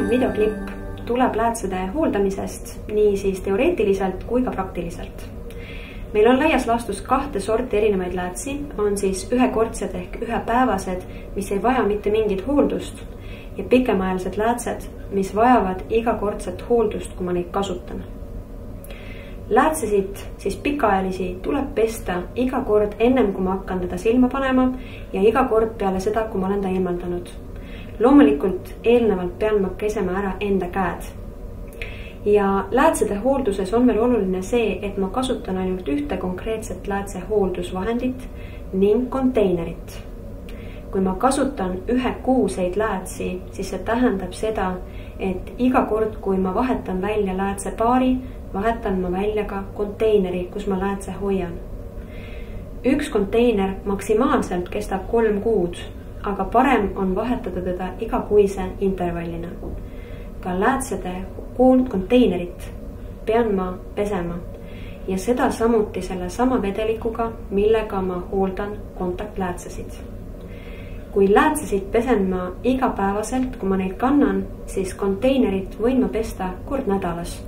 järgnev videoklipp tuleb läätsede hooldamisest nii siis teoreetiliselt kui ka praktiliselt. Meil on laias laastus 2 sorti erinevaid läätsi, on siis ühekordsed ehk ühepäevased, mis ei vaja mitte mingit hooldust ja pikemaajalised läätsed, mis vajavad igakordset hooldust, kui ma neid kasutan. Läätsesid, siis pikaajalisi, tuleb pesta iga kord ennem, kui ma hakkan teda silma panema ja iga kord peale seda, kui ma olen ta eemaldanud. Loomulikult eelnevalt pean ma pesema ära enda käed. Ja läätsede hoolduses on veel oluline see, et ma kasutan ainult ühte konkreetset läätse hooldusvahendit ning konteinerit. Kui ma kasutan ühekuuseid läätsi, siis see tähendab seda, et iga kord, kui ma vahetan välja läätse paari, vahetan ma välja ka konteineri, kus ma läätse hoian. Üks konteiner maksimaalselt kestab 3 kuud, aga parem on vahetada teda igakuise intervallina. Ka läätsede konteinerit pean ma pesema ja seda samuti selle sama vedelikuga, millega ma hooldan kontaktläätsesid. Kui läätsesid pesen ma igapäevaselt, kui ma neid kannan, siis konteinerit võin ma pesta kord nädalas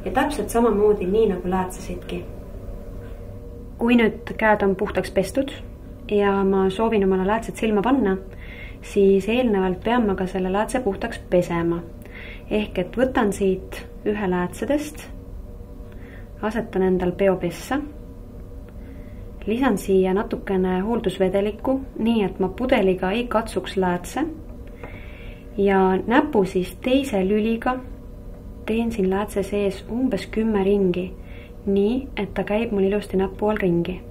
ja täpselt samamoodi nii nagu läätsesidki. Kui nüüd käed on puhtaks pestud ja ma soovin omale läätset silma panna, siis eelnevalt pean ma ka selle läätse puhtaks pesema. Ehk et võtan siit ühe läätsedest, asetan endal peopessa, lisan siia natukene hooldusvedelikku, nii et ma pudeliga ei katsuks läätse ja näpu siis teise lüliga teen siin läätse sees umbes 10 ringi, nii et ta käib mul ilusti näpu all ringi.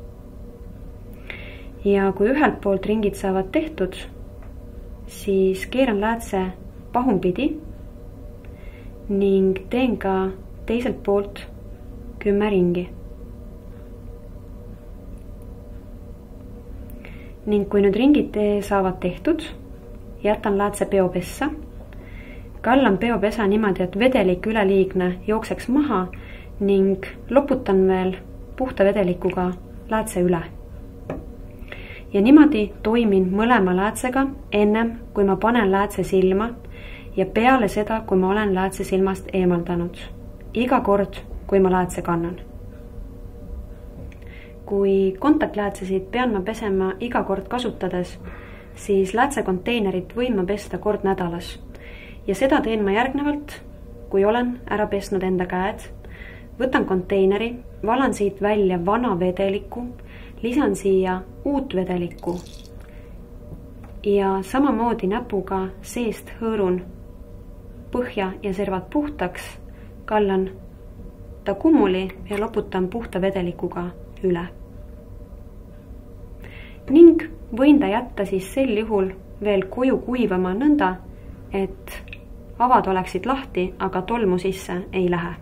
Ja kui ühelt poolt ringid saavad tehtud, siis keeran läätse pahupidi ning teen ka teiselt poolt 10 ringi. Ning kui nüüd ringid saavad tehtud, jätan läätse peopessa, kallan peopesa niimoodi, et vedelik üleliigne jookseks maha ning loputan veel puhta vedelikuga läätse üle. Ja niimoodi toimin mõlema läätsega ennem, kui ma panen läätse silma ja peale seda, kui ma olen läätse silmast eemaldanud. Iga kord, kui ma läätse kannan. Kui kontaktläätsesid pean ma pesema iga kord kasutades, siis läätse konteinerit võin ma pesta kord nädalas. Ja seda teen ma järgnevalt, kui olen ära pesnud enda käed, võtan konteineri, valan siit välja vana vedeliku, lisan siia uut vedelikku ja samamoodi näpuga seest hõõrun põhja ja servad puhtaks, kallan ta kummuli ja loputan puhta vedelikuga üle. Ning võin ta jätta siis sel juhul veel koju kuivama nõnda, et avad oleksid lahti, aga tolmu sisse ei lähe.